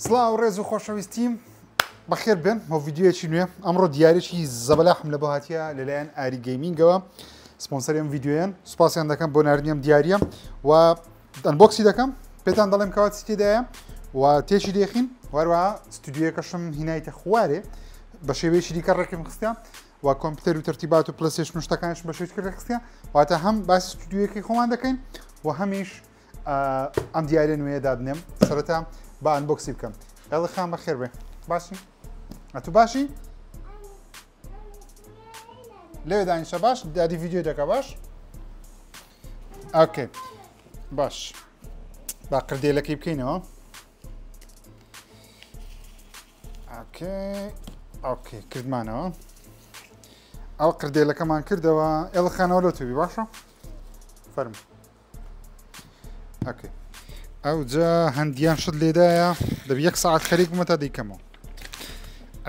سڵاو ڕێز و خۆشەویستیم بەخێر بن بۆ ڤیددیوەکی نوێ ئەمڕۆ دیارێکی زەبەلاحم لە بۆ هاتیە لەلایەن ئاری گەیمینگەوە سپۆنسەری ئەم ڤیددیۆیان سوپاسیان دەکەم بۆ ناردنیم دیارە و ئەنبۆکسی دەکەم پێتان دەڵێم کەوا چی تێدایە و تێشی دێخین وەروەها ستودیۆکەشم هینایتە خوارێ بە شێوەیەکی دیکە ڕێکم خستیان و کۆمپیوتەر و تەرتیبات و پلەستێشن و شتەکانش بە شێوەیەکی ڕێکخستیان واتە هەم باسی ستودیۆیەکی خۆمان دەکەین و هەمیش ئەم دیارە نوێیە دادنێم سەرەتا با ئەنبۆکسی بکەم ئێڵی خان بەخێر بێ باشی ئەتو باشی لێ دانیشە باش دادی ڤیددیۆ دەکە باش ئۆکێ باش با قردێلەکەی بکەینەوە ئۆکێ کردمانەوە ئەو قردێلەکەمان کردەوە ئێڵە خانەوە لە توی باشە فەرم ئۆکێ ئەو جا هەندیان شت لێدایە دەبی 1 ساعت خەریک بمە تا دەیکەمەوە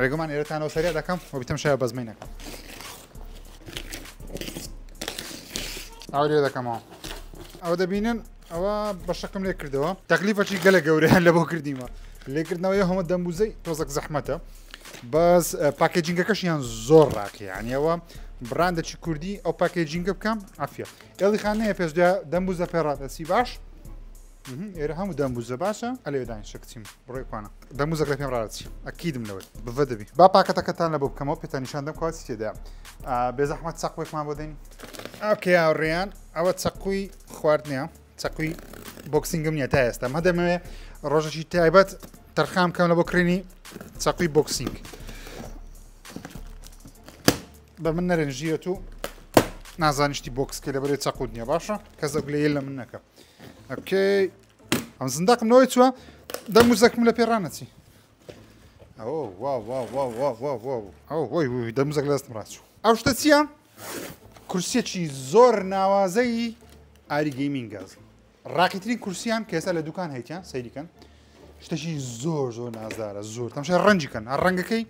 ڕێگەمان ئێرەتانەوە سەریع دەکەم و بیتەم شایە بەزمەی نەکەم ئەو لێ دەکەمەوە ئەوە دەبینن ئەوە بەشەکەم لێ کردەوە تەکلیفەکی گەلە گەورەیان لە بۆ کردیمە لێکردنەوەی هەمە دەمبوزەی تۆزێک زەحمەتە بەس پاکێجینگەکەشیان زۆر ڕاکێ یعنیەوە براندێکی کوردی ئەو پاکێجینگە بکەم ئافە ئێڵی خانەیە پێش دەمبوزە پێڕاتەسی باش ئێرە هەموو دەمبوزە باشە ئەلێ داین شکچیم بڕێکوانە دەمبوزەک لە پێم ڕاتی ئەکیدم لەوەی بڤە دەبی با پاکەتەکەتان لە بۆ بکەمەوە پێتان نیشان دەم کاتی تێدا بێزەحمەت چەقوێکمان بۆ دەین ئۆکێ هاوڕێیان ئەوە چەقوی خواردنیە چەقوی بۆکسینگم نییە تا ئێستا مە دەمەوێ ڕۆژێکی تایبەت تەرخام بکەم لە بۆ کڕینی چەقوی بۆکسینگ بە من نەرێنژیەت و نازانیشتی بۆکسکە لە بەرێ چەقوت نییە باشە کەس ئەگولەیە لە من نەکە ئۆکێ ئەم زنداقم نەوەی چووە دەموزەکم لە پێڕانەچی وای دەموزەک لە دەستم ڕاچوو ئەو شتە چییە؟ کورسێکی زۆر ناوازەی ئاری گەیمینگاز ڕاقیترین کورسیان کە ئێستا لە دوکان هەیتیان سەیریکەن شتێکی زۆر نازدارە زۆر تەماشای ڕەنجیکەن هەر ڕەنگەکەی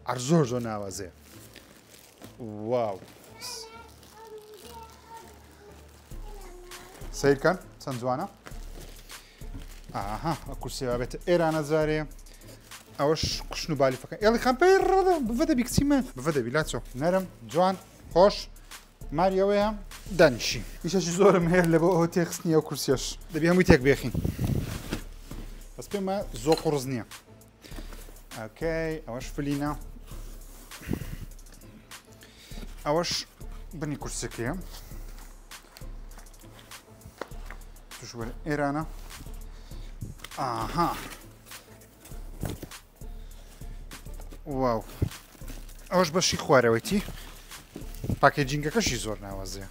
ئەر زۆر ناوازەیە واو سیرکەن چەند جوانە ئاها کورسیەوە بێتە ئێرانە جارێ ئەوەش کوشن و بالیفەکە ئێڵی خان پێی ڕەدە بڤە دەبی کچیمە بڤە دەبی لا چۆ نەرم جوان خۆش ماریەوەیە دانیشی ئیشەشی زۆرم هەیە لە بۆ ئەوە تێخستنی ئەو کورسیەش دەبی هەمووی تێک بێخین بەس پێمە زۆر قوڕز نییە ئۆکەی ئەوەش فلینە ئەوەش بنی کورسەکەیە توش وەرە ئێرانە ئاها واو ئەوەش بەشی خوارەوەیتی پاکێجینگەکەشی زۆر ناوازەیە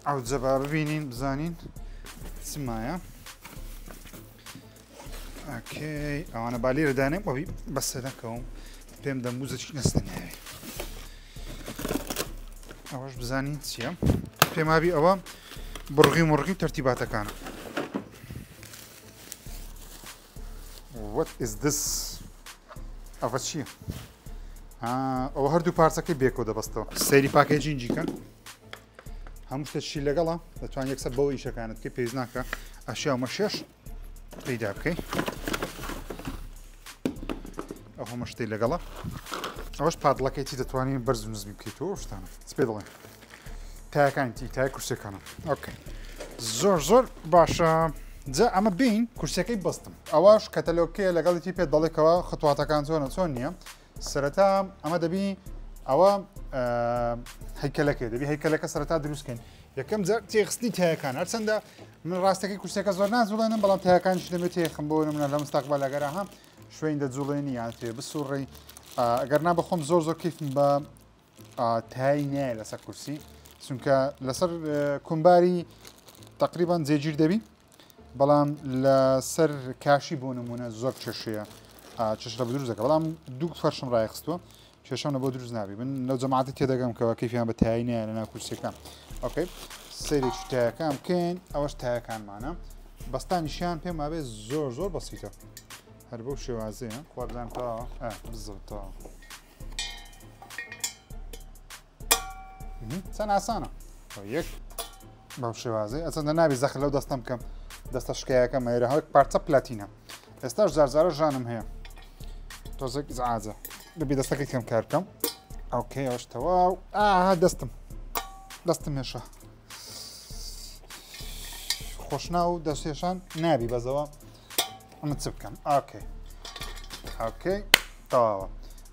ئەو جەبا ببینین بزانین چمایە ئۆکەی ئەوانە بالێرە دانێم ئەوی بەسەر نەکەوم پێم دەمبوزەکی نەستەناوێ ئەوەش بزانین چییە پێمابی ئەوە بڕغی مڕغی تەرتیباتەکانە What is this؟ ئەوە چییە؟ ئەوە هەردوو پارچەکەی بێکۆ دەبەستەوە سەیری پاکێجینجیکەن هەموو شتێکی لەگەڵە دەتوان یەکسەر بەوە ئیشەکانت کە پێویست ناکە ئەشیاومە شێش پەیدا بکەی ئەو هەموو شتەی لەگەڵە ئەوەش پادڵەکەیتی دەتوانین بەرز و نزمی بکەیتەوە شتانە چ پێ دەڵێن تایەکانی تای کورسەکانە ئۆکێ زۆر باشە جا ئەمە بین کورسەکەی بەستم ئەوەش کەتەلۆکەیە لەگەڵی پێ دەڵێکەوە خەتواتەکان چۆن نییە سەرەتا ئەمە دەبی ئەوە هەیکەلەکە دەبی هەیکەلەکە سەرەتا دروستکەین یەکەم جار تێخستنی تایەکان هەرچەندە من ڕاستەکەی کورسەکە زۆر نازوڵێنم بەڵام تایەکانیش دەبێت تێخم بۆ منە لە مستەقبەل ئەگەرە هەم شوێن دەجوڵێنی یان تێ بسوڕی ئەگەر نا بەخۆم زۆر کەیفم بە تای نییە لەسەر کورسی چونکە لەسەر کومباری تقریبان جێگیر دەبی بەڵام لەسەر کاشی بۆ نمونە زۆر کێشەیە چێشە بە دروست دەکە بەڵام دوو فەرشم ڕایخستووە کێشەمە بۆ دروست نابی من لەو جەماعەتی تێدەگەم کەەوە کەیفیان بە تایی نییە لەنا کورسەکان ئۆکەی سەیرێکی تایەکان بکەین ئەوەش تایەکانمانە بەستانیشیان پێم ئابێ زۆر بەسیتە هەر بەو شێوازەیە خواردان تاوە بزڵتەوە چەند ئاسانە یەک بەو شێوازەی ئەچەندە نابی زەخر لەو دەستم بکەم دەستە شکایەکە مەیرە هەوەک پارچە پلاتینە ئێستاش زارزارە ژانم هەیە تۆزێک زعاجە دەبی دەستەکەی کەم کار بکەم ئەوکەی ئەوش تەواو دەستم هێشە خۆشنا و دەستێشان نابی بەزەوە ئەمە چ بکەم ئۆکەی تەواوە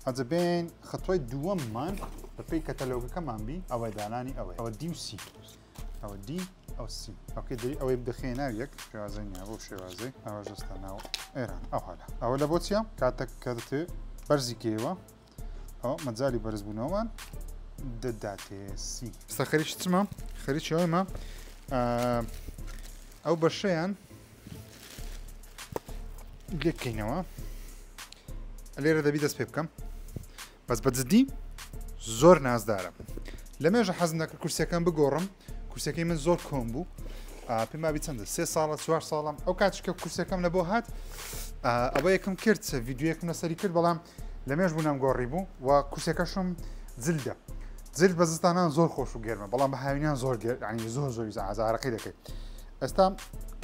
ئەجە بین خەتۆی دووەممان بەپێی کەتەلۆگەکەمان بی ئەوەی دانانی ئەوە دی و سی ئەوە دی ئەو سی ئۆکەی دەری ئەوەی بدەخێنە یەک شێوازەی نییە بۆ شێوازەی ئەوە ژەستە ناو ئێران ئەو حالا ئەوە لە بۆ چیە کاتێک کە دەتوێت بەرزی کێوە ئەو مەجای بەرزبوونەوەمان دەداتێ سی ستا خەریکی چمە خەریکی ئەوەمە ئەو بەشەیان لێکەینەوە لێرە دەبی دەست پێ بکەم بەس بەجددی زۆر نازدارە لە مێژە حەزم دەکرد کورسەکەم بگۆڕم کورسەکەی من زۆر کۆم بوو پێم وابی چەندە 3 ساڵە 4 ساڵم ئەو کاتشکە کورسەکەم لە بۆ هات ئەوە یەکەم کرد ڤیددیوەکەم لەسەری کرد بەڵام لە مێژ بوونم گۆڕی بوو و کورسەکەشم جلدە جلد بە زستانان زۆر خۆش و گێرمە بەڵام بە هاوینیان زۆر ینی زۆر ئازارەکەی دەکەیت ئێستا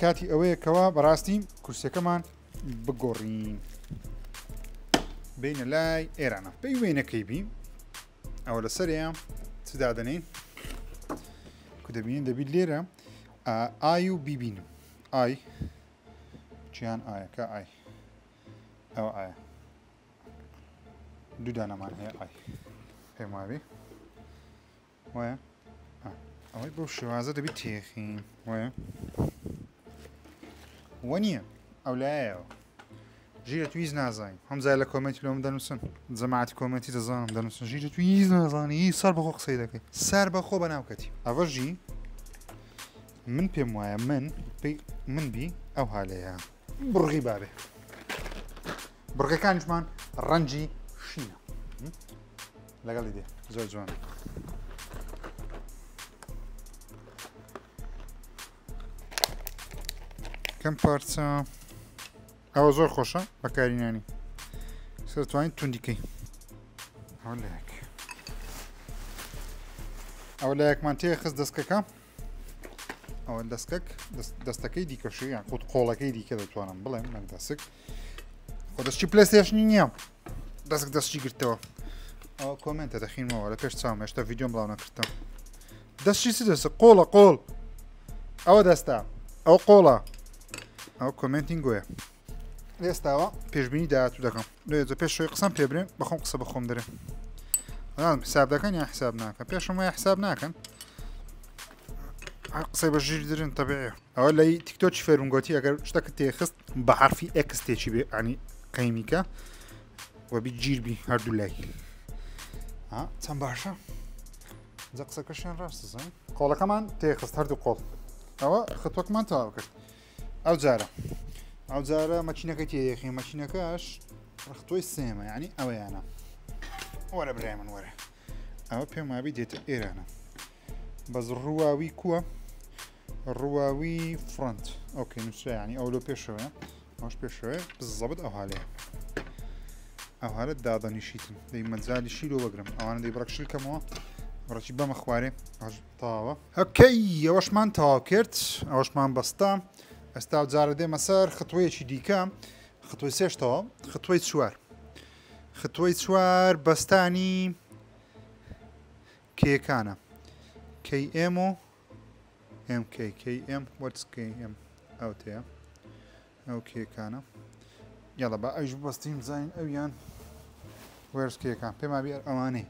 کاتی ئەوەیەکەوە بەڕاستی کورسەکەمان بگۆڕین بینە لای ئێرانە پێی وێنەکەی بی ئەوە لەسەرەیە چ دادەنین کو دەبینین دەبیت لێرە ئای و بیبینم ئای چیان ئایەکە ئای ئەوە ئایە دوو دانەمان هەیە ئای پێم وابی وایە ئەوەی بەو شێوازە دەبیت تێخین وایە وە نییە ئەو لایەوە ژیرە تو هیچ نازانین هەمزای لە کۆمنتی لەم دەنووسن جەماعەتی کۆمنتی دەزانم دەنووسن ژیرە تو هیچ نازانی سەر بەخۆ قسەی دەکەی سەر بەخۆ بە ناوکەتی ئەوە ژی من پێم وایە من بی ئەو هالەیە بڕغی بابێ بڕگەکانیشمان ڕەنجی شینە لەگەڵی دێ زۆر جوانە کەم پارچە ئەوە زۆر خۆشە بەکارینانی سەرتوانین توندیکەی ئەو لایەکمان تێخست دەستکەکە ئەوە دەستەکەی دیکەشی یان خۆت قۆڵەکەی دیکە دەتوانم بڵێم نەک دەسک خۆ دەستی پلەیستێشنی نییە دەستک دەستی گرتەوە ئەوە کۆمنتە دەخینمەوە لە پێش چاوم هێشتا ڤیدیۆم بڵاو نەکردم دەستی چ دەستە قۆڵ ئەوە دەستە ئەو قۆڵە ئەو کۆمنتین گوۆیە ئێستاوە پێشبینی داهاتوو دەکەم لێجە پێش شوی قسەم پێ برێن بەخۆم قسە بەخۆم دەرێ حساب دەکەن یا حساب ناکەن پێشم وایە حساب ناکەن قسەی بە ژیر درن تەبیعیە ئەوە لای تیکتۆکی فێرونگۆتی ئەگەر شتەکە تێخست بە حرفی ئێکس تێکی بێ ئەنی قەیمیکە وەبی گیربی هەردوو لای چەند باشە جە قسەکەشیان ڕاستە قۆڵەکەمان تێخست هەردوو قۆڵ ئەوە خەتوەکمان تەواو کرد ئەو جارە مەچینەکە تێدەخی مەچینەکەش ڕختۆی سێمە ینی ئەوەیانە وەرە برای من وەرە ئەوە پێم وابی دێتە ئێرانە بەس ڕواوی کووە ڕواوی فرۆنت ئۆکەی نووسرا ینی ئەو لۆ پێشەوەە ئەوش پێشەوەە بزەبت ئەو هاالەیە ئەو هەرە دادەنیشیتن دەی مەجالیشی لۆ بەگرم ئەوانە دەی بڕەکشلکەمەوە ڕەچی بەمە خوارێ تاوە ئۆکەی ئەوەشمان تەواو کرد ئەوەشمان بەستا ئەستا جارە دێمە سەر خەتوەیەکی دیکە خەتوی سێشتەوە خەتوی چوار بەستانی کێکانە KM و MK KM what's KM ئەو تەیە ئەو کێکانە یاڵە بە ئەوش بەستیم زین ئەویان وێرس کێکان پێم وابی ئەوانەی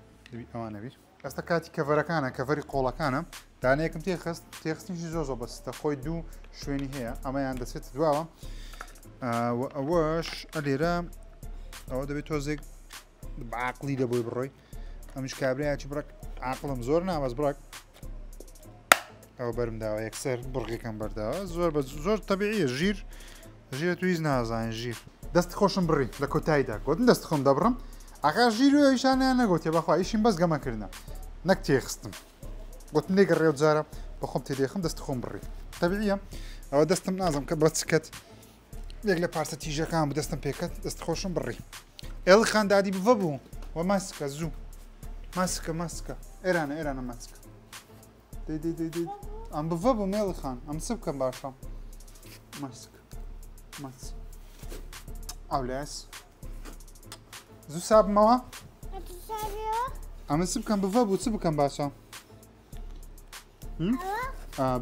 ئەوانە بیر ئەستا کاتی کەڤەرەکانە کەڤەری قۆڵەکانە دانەیەکم تێخستنیشی زۆر بەستە خۆی دوو شوێنی هەیە ئەمەیان دەچێت دواوە ئەوەش ئەلێرە ئەوە دەبێت تۆزێک عقلی دەبۆی بڕۆی ئەمیش کابراایکی بڕک عقلم زۆر ناوەز بڕک ئەو بەرم داوە یەکسەر بڕغێکم بەرداوە زۆر تەبیعیە ژیرە تو هیچ نازانین ژیر دەست خۆشم بڕی لە کۆتاییدا گوتن دەست خۆم دەبڕم ئاقا ژیر و ئەویشانیان نەگوتێ بەخوا ئیشیم بەس گەمەکردنە نەک تێخستم گوتم لێگە ڕێو جارە بەخۆم تێدێخم دەست خۆم بڕی تەبیعیە ئەوە دەستم نازم کە بەچکەت یەک لە پارچە تیژەکان بە دەستم پێکەت دەست خۆشم بڕی ئێڵ خاندادی بڤە بوو وە ماسکە زوو ماسکە ئێرانە ماسکە ئەم بڤە بوو مێڵی خان ئەم چ بکەم باشە ماسک ئەو لەس زوو سابمەوە ئەمە چ بکەم بڤە بوو چ بکەم باشە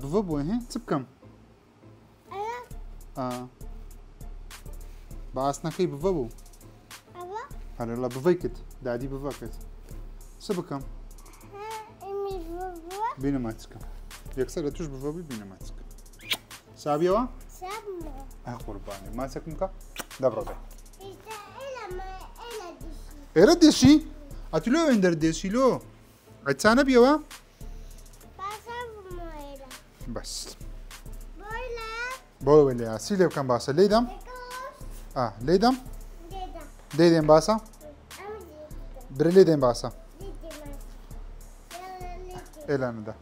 بڤە بووە هێ چ بکەم بە ئاسنەکەی بڤە بوو هەرە لە بڤەی کرد دادی بڤە کرد چ بکەم بینەما چکەم یەکسەر لە توش بڤە بووی بینەما چکەم سابیەوە قوربانی ماسەکم کە دەبڕۆ ئێرە دێشی ئەتو لۆ ئێندەر دێشی لۆ ئەچانە بیەوە بەس بۆ لێ سی لێ بکەم باسە لێدەم لێدەم دێدێن باسە برە لێدێن باسە ئێلانەدا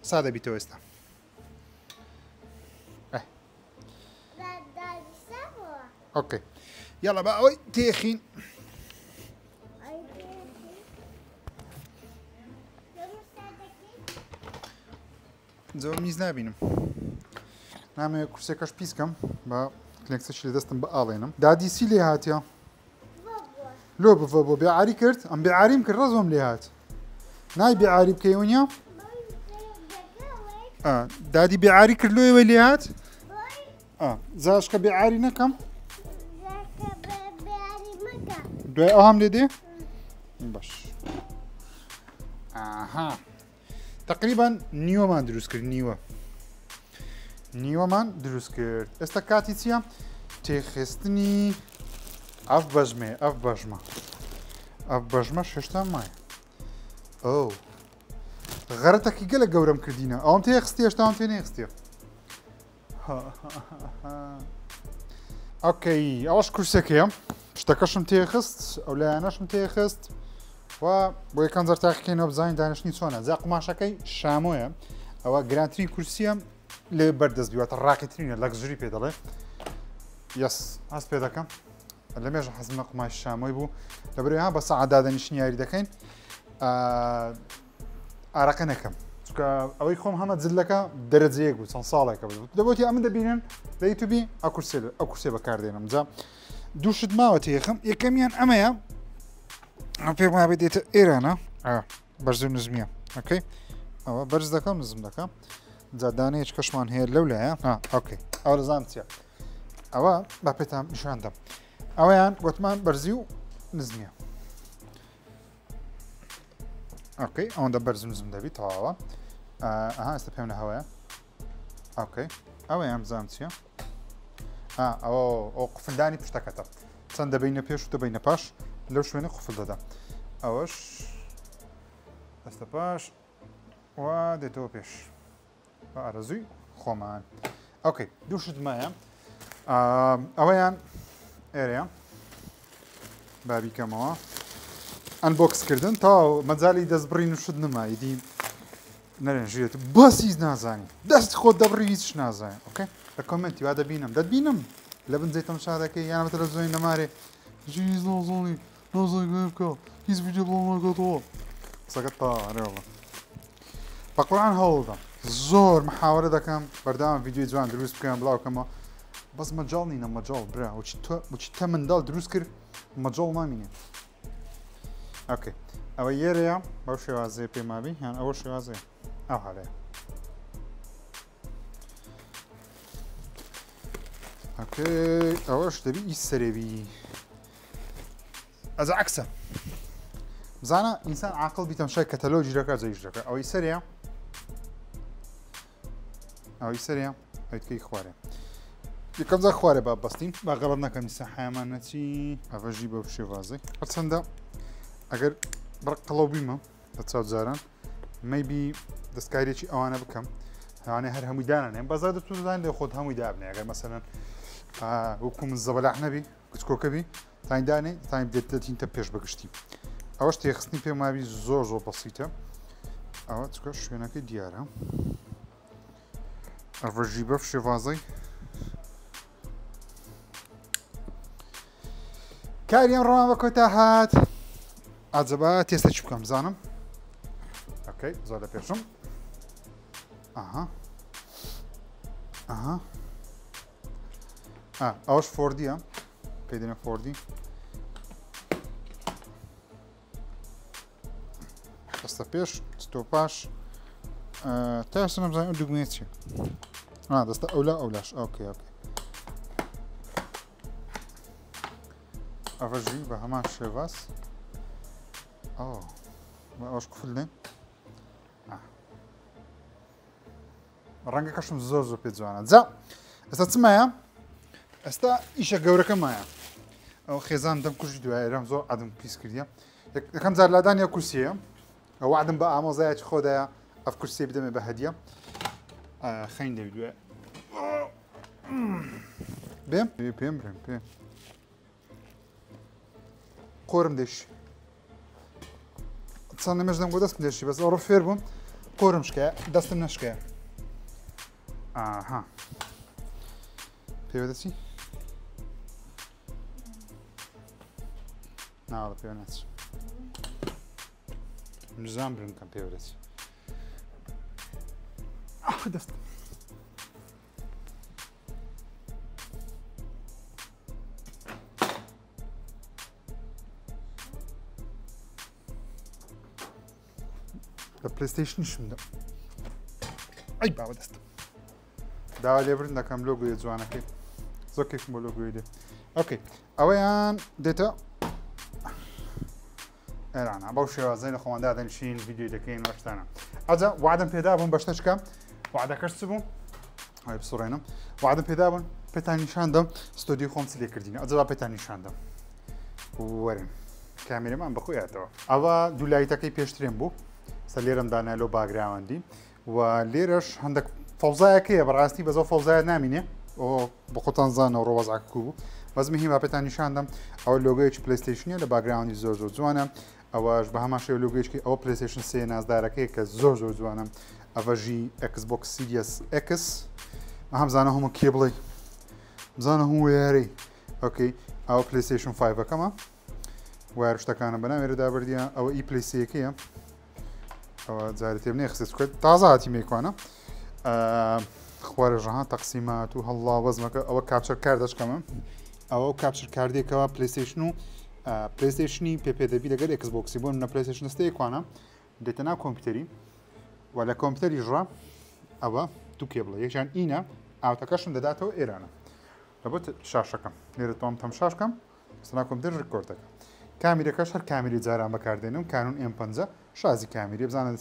سادە بیتەوە ئێستا اوكي يلا بقى وي تيخين زۆر میز نبینم نامەوێت کورسێکەش پیسکەم بە کلێنکسەشی لە دەستم بە ئاڵێنم دادیسی لێ هاتیە لۆ بڤە بۆ بێعاری کرد ئەم بێعاریم کرد ڕەزۆم لێ هات نای بێعاری بکەیونیە دادی بێعاری کرد لۆیەوە لێ هات زاشکە بێعاری نەکەم دوای ئەوام لێ دێ باش تقریبا نیوەمان دروست کرد نیوەمان دروست کرد ئێستا کاتی چییە تێخستنی ئەف بەژمە شێشتا مایە ئەو غەرەتەکی گەلە گەورەم کردینە ئەوم تێخستی هێشتاوام تێ نێخستیە ئۆکەی ئەوەش کورسێکەیە شتەکەشم تێخست ئەو لایەنەشم تێخست و بۆ یەکەم جار تاقیکەینەوە بزانین دانیشتنی چۆنە جا قماشەکەی شامۆیە ئەوە گرانترین کورسیە لێ بەردەست بیواتە ڕاقیترینە لەگزوری پێ دەڵێ یەس هەست پێ دەکەم لە مێژە حەزم لە قماش شامۆی بوو لەبەرەوەی بە سەعات دادەنیشتنی یاری دەکەین ئارەقە نەکەم چونکە ئەوەی خۆم هەمە جلەکە دەرەجەیەک بوو چەند ساڵێکە بوو دەبێتی ئەمە دەبینن لە یوتیوبی ئەو کورسێ بەکاردێنم جا دووشت ماوە تێخم یەکەمیان ئەمەیە پێم وابێت دێتە ئێرانە بەرز و نزمیە ئۆکەی ئەوە بەرز دەکەم نزم دەکەم جا دانەیەک کەشمان هەیە لەو لایە ئۆکەی ئەو لەزان چیە ئەوە با پێتان نیشاندەم ئەوەیان گوتمان بەرزی و نزمیە ئۆکەی ئەوەندە بەرز و نزم دەبی تەواوە ئێستا پێم لە هەوەیە ئۆکەی ئەوەیان بزانم چییە ئەو قفلدانی پشتەکەتە چەند دەبینە پێش و دەبینە پاش لەو شوێنە قفل دەدا ئەوەش دەستە پاش وا دێتەوە پێش بە ئارەزووی خۆمان ئۆکەی دووشت مایە ئەوەیان ئێرەیە بابیکەمەوە ئەنبۆکسکردن تاو مەجای دەستبڕین و شت نمایدی نەرێن ژێت بەسیز نازانی دەست خۆت دەبڕی هیچ نازانین ئۆکەی لە کۆمنتی وا دەبینم لە بنجەی تەماشادەکەی یانە تەلەڤیزۆنی نەمارێ هیچ نازانی نازانی بکە هیچ ڤیدیۆ بڵاو ناکاتەوە قسەکەت تاڕێوە بە قورئان هەوڵدەم زۆر محاوەرە دەکەم بەردەوام ڤیدیۆی جوان دروست بکەم بڵاوکەمەوە بەس مەجاڵ نینە مەجاڵ برا وچی تە منداڵ دروست کرد مەجاڵ نامینێ ئۆکەی ئەوە یێرەیە بەو شێوازەیە پێمابی یان ئەوە شێوازەیە ئەو هەڵەیە ئۆکەی ئەوەش دەبی ئیس سەرێبی ئەزە عەکسە بزانە ئینسان عاقڵ بیتەم شای کەتەلۆجی دەکات جێیش دەکات ئەوەی سەرەیە ئەوەی خوارێ یەکەم جا خوارێ با بەستین با غەڵەت نەکەم دیسە حیامان نەچی ئەڤەژی بەو شێوازەی هەرچەندە ئەگەر بڕقەڵەو بیمە بە چاو جاران مەیبی دەستکارێکی ئەوانە بکەم هەوانێ هەر هەمووی دانانێن بەزار دەتوانین لێ خۆت هەمووی دابنێ ئەگەر مەسەلەن وەکو من زەبەلاح نەبی کچکۆکەبی تاین دانێ تاین دێتینتە پێش بەگشتی ئەوەش تێخستنی پێم وابی زۆر بەسیتە ئەوە چکە شوێنەکەی دیارە ئەڤەژی بەف شێوازەی کاریان ڕۆمان بە کۆتا هات ئاجەبە تێستە چی بکەم بزانم ئۆکەی زۆر لە پێشم ئەوش فۆردیە پێی دێنە فۆردی دەستە پێش ستۆپاش تا ئێستا نەمزانم ئەو دوگمەیە چییە دەستە ئەولا ئەولاش ئۆکێ ئەڤژی بە هەمان شێواز ئەوش کوفل دێن ڕەنگە کەشم زۆر پێ جوانە جا ئێستا چمایە ئێستا ئیشە گەورەکەمایە ئەو خێزان دەم کوژی دوایێرەم زۆر عەدم پیس کردیە یەکەم جار لادانیا کورسیە ئەو عەدم بە ئامۆزایەکی خۆدایە ئەف کورسیە بدەمێ بە هەدیە خەین دەوی دوێ بێم پێم برێم پێ قۆرم دێش چەند نەمەش دەم بۆ دەستم دێشی بەس ئەوڕۆ فێر بووم قۆرم شکایە دەستم نەشکایە پێوە دەچی ناوەڵە پێوە ناچ نزان برنکەم پێوە دەچی دەستم لە پلەیستەیشنیشم دەم ئەی باوە دەستم داوا لێبرن دەکەم لۆگۆیە جوانەکەی زۆر کێکم بۆ لۆگۆی دێ ئۆکەی ئەوەیان دێتە ئێرانە بەو شێوازەی لە خۆماندا دەنشین ڤیدیۆی دەکەین وەشتانە ئەجا وعدەم پێدا بووم بەشتە چکەم وعدەکەش چ بوو ئەوێ بسوڕێنم وعدەم پێدا بوون پێتان نیشان دەم ستۆدیۆ خۆم چ لێ کردینە ئەجا با پێتان نیشان دەم وەرن کامێرەمان بەخۆیاتەوە ئەوە دوولایتەکەی پێشترێن بوو سە لێرەم دانای لۆ باگراوەندی و لێرەش هەندێک فەوزایەکەیە بەڕاستی بەزۆ فەوزایە نامینێ ئەو بە خۆتان زانەوە ڕۆوەزاکە بوو بەس مهم باپێتان نیشاندەم ئەوە لۆگۆیەکی پلەیستەیشنیە لە باگراوەندی زۆر جوانە ئەوەش بە هەمان شێوە لۆگۆیەکی ئەوە پلەیستەیشن 3 نازدارەکەی کە زۆر جوانە ئەڤەژی Xbox Series X هەمزانە هەموو کێبڵی بزانە هەموو وێرەی ئۆکەی ئەوە پلەیستەیشن 5ەکەمە وایە شتەکانە بەناوێرەدا بردیە ئەوە ئی پلەیسەکەیە ئەوە جارێ تێ بنێ خستێت بکەیت تازە هاتی میکوانە خوارەژەها تەقسیمات و هەڵڵا وەزمەکە ئەوە کاپچەر کار دەشکەمە ئەوە کاپچەر کاردێکەوە پلەیستەیشن و پلەیستەیشنی پێدەبی لەگەر ئەکسبۆکسی بۆ منە پلەیستەیشن ستەیەکوانە دێتە ناو کۆمپیوتەری و لە کۆمپیوتەریژڕا ئەوە دوو کێبڵە یەکیان ئینە ئاوتەکەشم دەداتەوە ئێرانە لە بۆ شاشەکەم لێرە تۆم تەم شاشکەم سنا کۆمپیوتەر ڕکۆردەکە کامیرەکەش هەر کامیری جاران بەکاردێنم کانون M5 شازی کامیری بزانن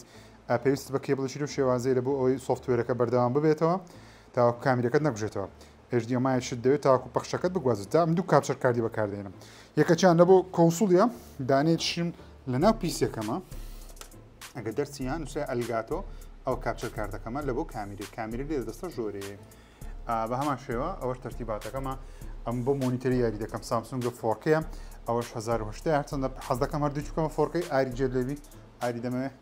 پێویست بە کێبڵێکی و شێوازەیە لە بۆ ئەوی سۆفتوێرەکە بەردەوام ببێتەوە تاوەکو کامیرەکەت نەبژێتەوە HDMI-شت دەوێت تاوەکو پەخشەکەت بگوازێت تا من دوو کاپچەر کاردی بەکاردێنم یەکەچیان لە بۆ کۆنسوڵیە دانێت شم لە ناو پیسەکەمە ئەگە دەرچیان نووسێ ئەلگاتۆ ئەو کاپچەر کاردەکەمە لە بۆ کامیری لێ دەستە ژۆرەیە بە هەمان شێوە ئەوەش تەرتیباتەکەمە ئەم بۆ مۆنیتەری یاری دەکەم سامسونگ 4K ئەوەش 1970 چەندە حەز دەکەم هەردوو چکەمە 4K ئاری جێلێوی ئاری دەمەوێت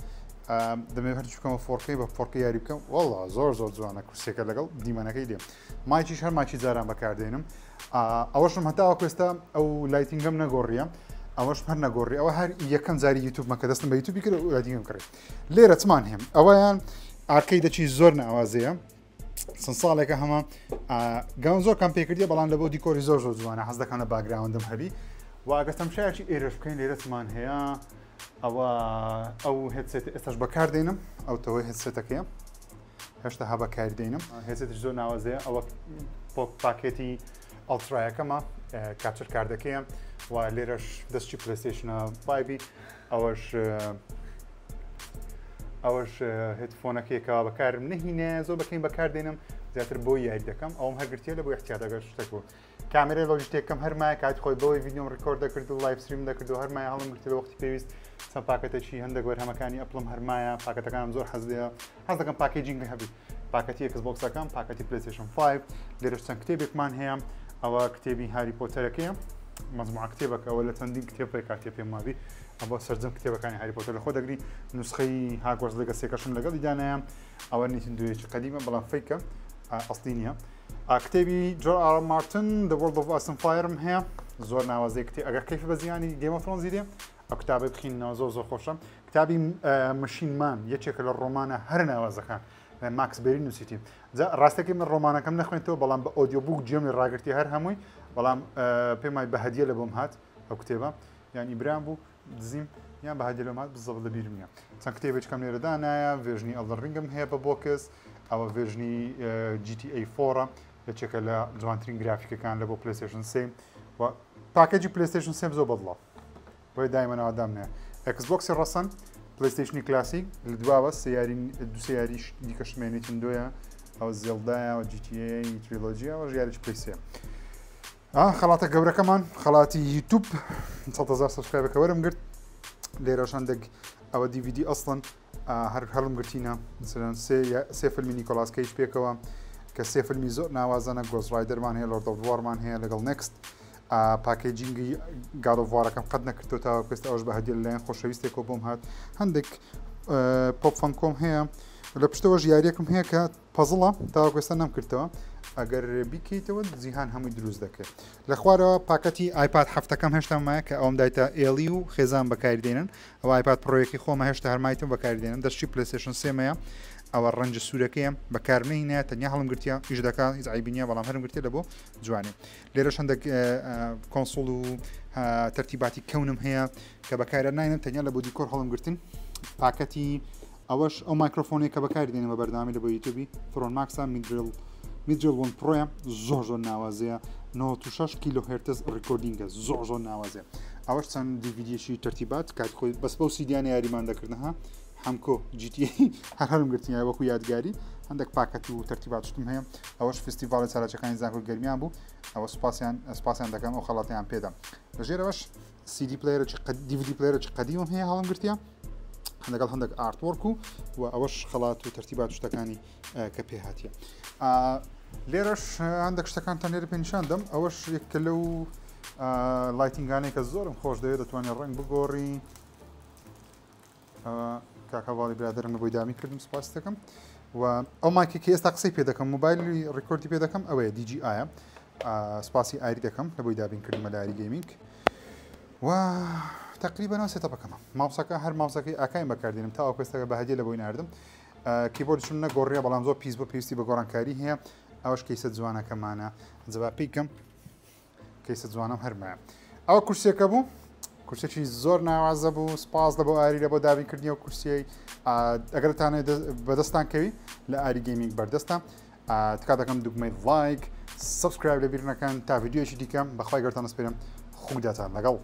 هەردوو چکەمە 4K بە 4K یاری بکەم وەڵا زۆر جوانە کورسێکە لەگەڵ دیمەنەکەی دێم مایکیش هەر ماچی جاران بەکاردێنم ئەوەشم هەتاوە کوێستا ئەو لایتینگەم نەگۆڕیە ئەوەش هەر نەگۆڕی ئەوە هەر یەکەم جاری یوتوبمەکە دەستم بە یوتوبی کرد و لایتینگەم کڕێت لێرە چمان هێم ئەوەیان ئارکەی دەچی زۆر ناوازەیە چەند ساڵێکە هەمە گەون زۆر کەم پێکردیە بەڵام لە بۆ دیکۆری زۆر جوانە حەز دەکەم لە باگراوەندم هەبی واگەستەم شایکی ئێرەش بکەین لێرە چمان هەیە ئەوە ئەو هێدسێت ئێستاش بەکاردێنم ئەو تەوەی هێدسێتەکەیە هێشتا ها بەکاردێنم هێدسێتش زۆر ناوازەیە ئەوە پاکێتی ئەڵترایەکەمە کاپچەر کاردەکەیە و لێرەش دەستی پلەیستەیشنە 5 ئەوەش هێدفۆنەکەیەکەوە بەکارم نەهینە زۆر بەکەین بەکاردێنم زیاتر بۆ یاری دەکەم ئەوم هەرگرتیە لە بۆ احتیاجەکە شتێک بوو کامێرە لۆژیستێکەکەم هەرمایە کات خۆی بەوەی ڤیدیۆم ڕکۆرد دەکرد و لایڤ ستریم دەکرد و هەرمایە هەڵم گرتە بە وەختی پێویست چەند پاکەتێکی هەندێک وەرهەمەکانی ئەپڵم هەرمایە پاکەتەکانم زۆر حەز دەکەم پاکێجینگ هەبی پاکەتی ئەکسبۆکسەکەم پاکەتی پلەیستەیشن 5 لێرەش چەند کتێبێکمان هەیە ئەوە کتێبی هاری پۆتەرەکەیە مەزموع کتێبەکە ئەوە لە چەندین کتێبی کاتێ پێم ماوی ئەوە سەرجەم کتێبەکانی هاری پۆتەر لە خۆ دەگری نوسخەی هاگوارتس لێگەسیەکەشم لەگەڵ دیدانەیە ئەوە نیتندویەکی قەدیمە بەڵام فەیکە ئەسڵی نییە کتێبی جۆرج ئار مارتن The World of Ice and Fire'م هەیە زۆر ناوازەی کتێب ئەگەر کەیف بە زیانی گێمە فرۆنزی دێ ئەو کتابێ بخینەوە زۆر خۆشە کتابی مشینمان یەکێکە لە ڕۆمانە هەر ناوازەکان ماکس بێری نووسیتی ڕاستەکەی من ڕۆمانەکەم نەخوێنێتەوە بەڵام بە ئۆدیۆ بووک جێمی ڕاگرتی هەر هەمووی بەڵام پێم وای بە هەدیە لە بۆم هات ئەو کتێبە یانی برام بوو دزیم یان بە هەدیە لەم هات بزەڵ لە بیرم نییە چەند کتێبێکم لێرەدا نایە ڤێژنی ئەڵدەڕینگم هەیە بە بۆکس ئەوە ڤێژنی GTA 4 یەکێکە لە جوانترین گرافیکەکان لە بۆ پلیستیشن 3 و پاکەجی پلیستیشن 3 زۆر بەدڵە بۆی دایمەنەوەدام نێ ئەکسبۆکسی ڕەسەن پلیستیشنی کلاسیک لە دواوە دو سیاریش دیکە شمێنێتین دۆیە ئەو زێڵدایە و GTA تریلۆجیەوە ژیارش پلیسیە خەڵاتە گەورەکەمان خەڵاتی یوتیوب 100,000 سبسکرایبەکە وەرم گرت لێرەشان دەگ ئەوە DVD ئەسڵن هەر هەڵم گرتینە سێ فیلمی نیکۆلاس کەیج پێکەوە کە سێ فیلمی زۆر ناوازانە گۆست ڕایدەرمان هەیە لۆرد ئۆف وارمان هەیە لەگەڵ نێکست پاکێجینگی گاد ئۆف وارەکەم قەت نەکردەوە تا پێست ئەوش بە هەدیە لەلایەن خۆشەویستێکەوە بۆم هات هەندێک پۆپ فەنکۆم هەیە لە پشتەوە ژیاریەکم هەیە کە پەزڵە تاوا کوێستە نەمکردەوە ئەگەر بیکەیتەوە جیهان هەمووی دروست دەکرێت لە خوارەوە پاکەتی ئایپاد هەفتەکەم هێشتا مایە کە ئەوم دایتە ئێلی و خێزان بەکاردێنن ئەو ئایپاد پرۆیەکی خۆمە هێشتا هەرمایتم بەکاردێنن دەستی پلیستیشن 3 ئەوە ڕەنج سوورەکەیە بەکارمەینە تەنیا هەڵم گرتیا هیچ دەکات هیچ عیبینە بەڵام هەرم گرتێ لە بۆ جوانێ لێرە هەندێک کۆنسۆڵ و تەرتیباتی کەونم هەیە کە بەکارە ناینم تەنیا لە بۆ دیکۆر هەڵم گرتن پاکەتی ئەوەش ئەو مایکرۆفۆنێک کە بەکاردێنە بە بەردامی لە بۆ یوتیوبی فرۆن ماکسا میدرل وان پرۆیە زۆر ناوازەیە 96 کیلو هرتز ڕیکۆردینگە زۆر ناوازێ ئەوەش چەند دیڤیدیەشی تەرتیبات کات خۆی بەس بەو سیدیانە یاریمان دەکردنەها هەمکۆ GTA هەرم گرتنیای وەکو یادگاری هەندێک پاکەتی و تەرتیبات شتم هەیە ئەوەش فستیڤاڵی چارەچەکانی زانکۆ گەرمیان بوو ئەوە سپاسیان دەکەم ئەو خەڵاتیان پێدەم لەژێرەوەش CD پلەیرە DVD پلەیرە چ قەدیمم هەیە هەڵم گرتیا لەگەڵ هەندێک ئارتوەرک و ئەوەش خەڵات و تەرتیبات شتەکانی کە پێ هاتیە لێرەش هەندێک شتەکانتان لێرە پێنیشان دەم ئەوەش یەککە لەو لایتینگانەی کە زۆرم خۆش دەوێت دەتوانێت ڕنگ بگۆڕی کاکەواڵی برادرم بۆی دامی کردم سپاس دەکەم و ئەو مایکی کە ئێستا قسەی پێ دەکەم موبایلی ڕیکۆردی پێ دەکەم ئەوەیە DJI سپاسی ئایری دەکەم لە بۆی دابینکردمە لە ئاری گەیمینگ و تقریبا سێتەپەکەمە ماوسەکە هەر ماوسەکەی ئاکایم بەکاردێنم تا ئەوکەستەکە بە هەدیە لە بۆی ناردم کیبۆردشم نەگۆڕیە بەڵام زۆر پیس بۆ پێویستی بە گۆڕانکاری هەیە ئەوەش کەیسە جوانەکەمانە جەبا پێیکەم کەیسە جوانم هەرمایە ئەوە کورسێکە بوو کورسێکی زۆر ناوازە بوو سپاس لە بۆ ئاری لە بۆ دابینکردنی و کورسیەی ئەگەرتانێت بەدەستان کەوی لە ئاری گەیمینگ بەردەستە تکات دەکەم دوگمەی لایک سبسکرایب لە بیر نەکەن تا ڤیدیۆیەکی دیکەم بەخوای گەورتان دەسپێرم خووداتان لەگەڵ